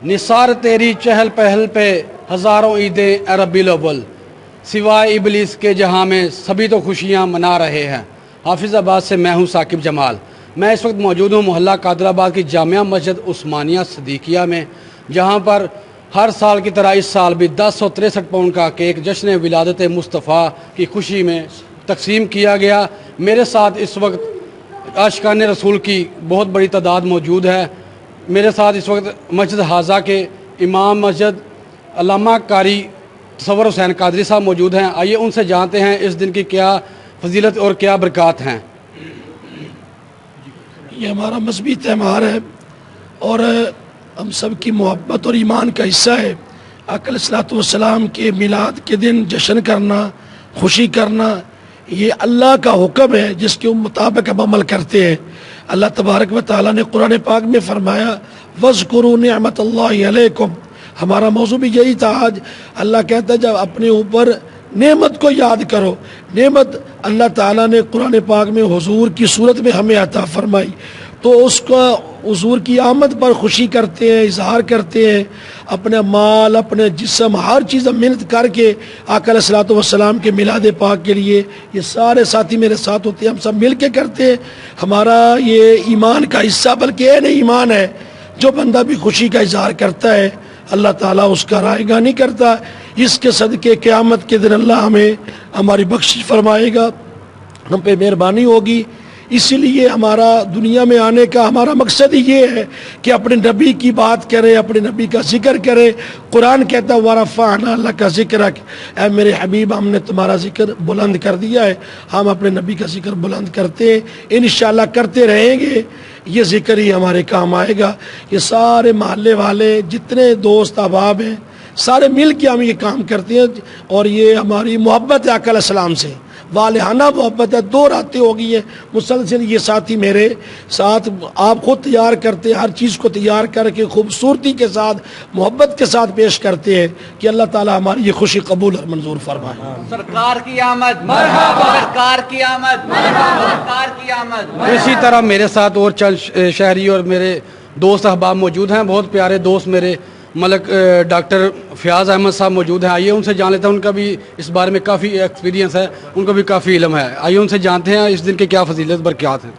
نثار تیری چہل پہل پہ ہزاروں عیدیں اے ربیع الاول، سوائے ابلیس کے جہاں میں سبھی تو خوشیاں منا رہے ہیں۔ حافظ آباد سے میں ہوں ثاقب جمال۔ میں اس وقت موجود ہوں محلہ کاٹا آباد کی جامع مسجد عثمانیہ صدیقیہ میں، جہاں پر ہر سال کی طرح اس سال بھی 1063 پاؤنڈ کا کیک جشن ولادت مصطفیٰ کی خوشی میں تقسیم کیا گیا۔ میرے ساتھ اس وقت عاشقان رسول کی بہت بڑی تعداد موجود ہے۔ میرے ساتھ اس وقت مسجد حاضہ کے امام مسجد علامہ قاری تصور حسین قادری صاحب موجود ہیں۔ آئیے ان سے جانتے ہیں اس دن کی کیا فضیلت اور کیا برکات ہیں۔ یہ ہمارا مذہبی تہوار ہے اور ہم سب کی محبت اور ایمان کا حصہ ہے۔ آقا علیہ الصلوۃ والسلام کے میلاد کے دن جشن کرنا، خوشی کرنا، یہ اللہ کا حکم ہے جس کے مطابق ہم عمل کرتے ہیں۔ اللہ تبارک و تعالیٰ نے قرآن پاک میں فرمایا وَاذْكُرُوا نِعْمَةَ اللَّهِ عَلَيْكُمْ۔ ہمارا موضوع بھی یہی تھا آج۔ اللہ کہتا ہے جب اپنے اوپر نعمت کو یاد کرو۔ نعمت اللہ تعالیٰ نے قرآن پاک میں حضور کی صورت میں ہمیں عطا فرمائی، تو اس کا حضور کی آمد پر خوشی کرتے ہیں، اظہار کرتے ہیں، اپنے مال، اپنے جسم، ہر چیز محنت کر کے آقا علیہ الصلوۃ والسلام کے میلاد پاک کے لیے یہ سارے ساتھی میرے ساتھ ہوتے ہیں، ہم سب مل کے کرتے ہیں۔ ہمارا یہ ایمان کا حصہ بلکہ عین ایمان ہے۔ جو بندہ بھی خوشی کا اظہار کرتا ہے اللہ تعالیٰ اس کا رائے گاہ نہیں کرتا۔ اس کے صدقے قیامت کے دن اللہ ہمیں ہماری بخشش فرمائے گا، ہم پہ مہربانی ہوگی۔ اسی لیے ہمارا دنیا میں آنے کا ہمارا مقصد ہی یہ ہے کہ اپنے نبی کی بات کریں، اپنے نبی کا ذکر کریں۔ قرآن کہتا ہے وَرَفَعْنَا لَكَ ذِكْرَكَ، اے میرے حبیب ہم نے تمہارا ذکر بلند کر دیا ہے۔ ہم اپنے نبی کا ذکر بلند کرتے ہیں، انشاءاللہ کرتے رہیں گے، یہ ذکر ہی ہمارے کام آئے گا۔ یہ سارے محلے والے جتنے دوست احباب ہیں سارے مل کے ہم یہ کام کرتے ہیں، اور یہ ہماری محبت ہے آقا علیہ السلام سے، والہانہ محبت ہے۔ 2 راتیں ہو گئی ہیں مسلسل یہ ساتھی میرے ساتھ، آپ خود تیار کرتے ہیں، ہر چیز کو تیار کر کے خوبصورتی کے ساتھ محبت کے ساتھ پیش کرتے ہیں کہ اللہ تعالی ہماری یہ خوشی قبول اور منظور فرمائے۔ سرکار کی آمد مرحبا، سرکار کی آمد مرحبا، سرکار کی آمد۔ اسی طرح میرے ساتھ اور چند شہری اور میرے دوست احباب موجود ہیں، بہت پیارے دوست میرے ملک ڈاکٹر فیاض احمد صاحب موجود ہیں۔ آئیے ان سے جان لیتے ہیں، ان کا بھی اس بارے میں کافی ایکسپیرینس ہے، ان کو بھی کافی علم ہے۔ آئیے ان سے جانتے ہیں اس دن کے کیا فضیلت برکات ہیں۔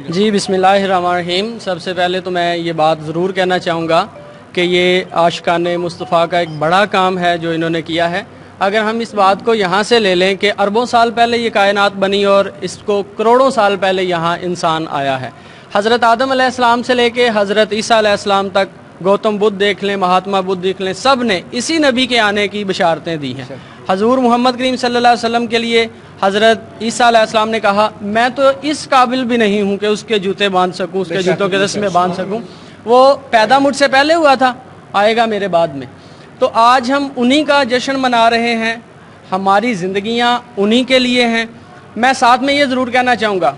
جی بسم اللہ الرحمن الرحیم۔ سب سے پہلے تو میں یہ بات ضرور کہنا چاہوں گا کہ یہ عاشقان مصطفیٰ کا ایک بڑا کام ہے جو انہوں نے کیا ہے۔ اگر ہم اس بات کو یہاں سے لے لیں کہ اربوں سال پہلے یہ کائنات بنی اور اس کو کروڑوں سال پہلے یہاں انسان آیا ہے۔ حضرت آدم علیہ السلام سے لے کے حضرت عیسیٰ علیہ السلام تک، گوتم بدھ دیکھ لیں، مہاتما بدھ دیکھ لیں، سب نے اسی نبی کے آنے کی بشارتیں دی ہیں۔ حضور محمد کریم صلی اللہ علیہ وسلم کے لیے حضرت عیسیٰ علیہ السلام نے کہا میں تو اس قابل بھی نہیں ہوں کہ اس کے جوتے باندھ سکوں، اس کے جوتوں کے دست میں باندھ سکوں، وہ پیدا مجھ سے پہلے ہوا تھا، آئے گا میرے بعد میں۔ تو آج ہم انہی کا جشن منا رہے ہیں، ہماری زندگیاں انہی کے لیے ہیں۔ میں ساتھ میں یہ ضرور کہنا چاہوں گا،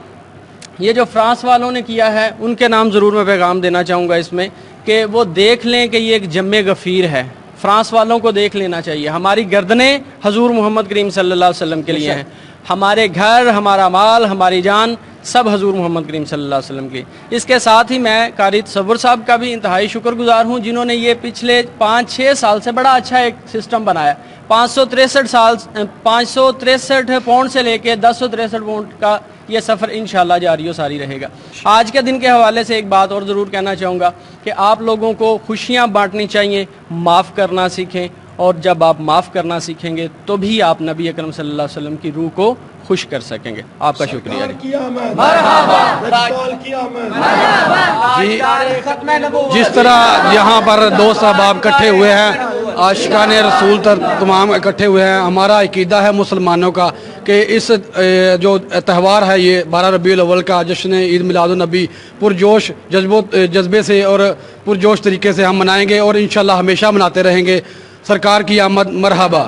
یہ جو فرانس والوں نے کیا ہے ان کے نام ضرور میں پیغام دینا چاہوں گا اس میں، کہ وہ دیکھ لیں کہ یہ ایک جم غفیر ہے۔ فرانس والوں کو دیکھ لینا چاہیے، ہماری گردنیں حضور محمد کریم صلی اللہ علیہ وسلم کے لیے ہیں، ہمارے گھر، ہمارا مال، ہماری جان سب حضور محمد کریم صلی اللہ علیہ وسلم کی۔ اس کے ساتھ ہی میں قاری تصور صاحب کا بھی انتہائی شکر گزار ہوں جنہوں نے یہ پچھلے 5-6 سال سے بڑا اچھا ایک سسٹم بنایا۔ 563 پاؤنڈ سے لے کے 1063 پاؤنڈ کا یہ سفر انشاءاللہ جاری و ساری رہے گا۔ آج کے دن کے حوالے سے ایک بات اور ضرور کہنا چاہوں گا کہ آپ لوگوں کو خوشیاں بانٹنی چاہیے، معاف کرنا سیکھیں، اور جب آپ معاف کرنا سیکھیں گے تو بھی آپ نبی اکرم صلی اللہ علیہ وسلم کی روح کو خوش کر سکیں گے۔ آپ کا شکریہ۔ جس طرح یہاں پر دوست احباب اکٹھے ہوئے ہیں، عاشقان رسول تمام اکٹھے ہوئے ہیں، ہمارا عقیدہ ہے مسلمانوں کا کہ اس جو تہوار ہے یہ 12 ربیع الاول کا جشن عید میلاد النبی پرجوش جذبے سے اور پرجوش طریقے سے ہم منائیں گے اور انشاءاللہ ہمیشہ مناتے رہیں گے۔ سرکار کی آمد مرحبا۔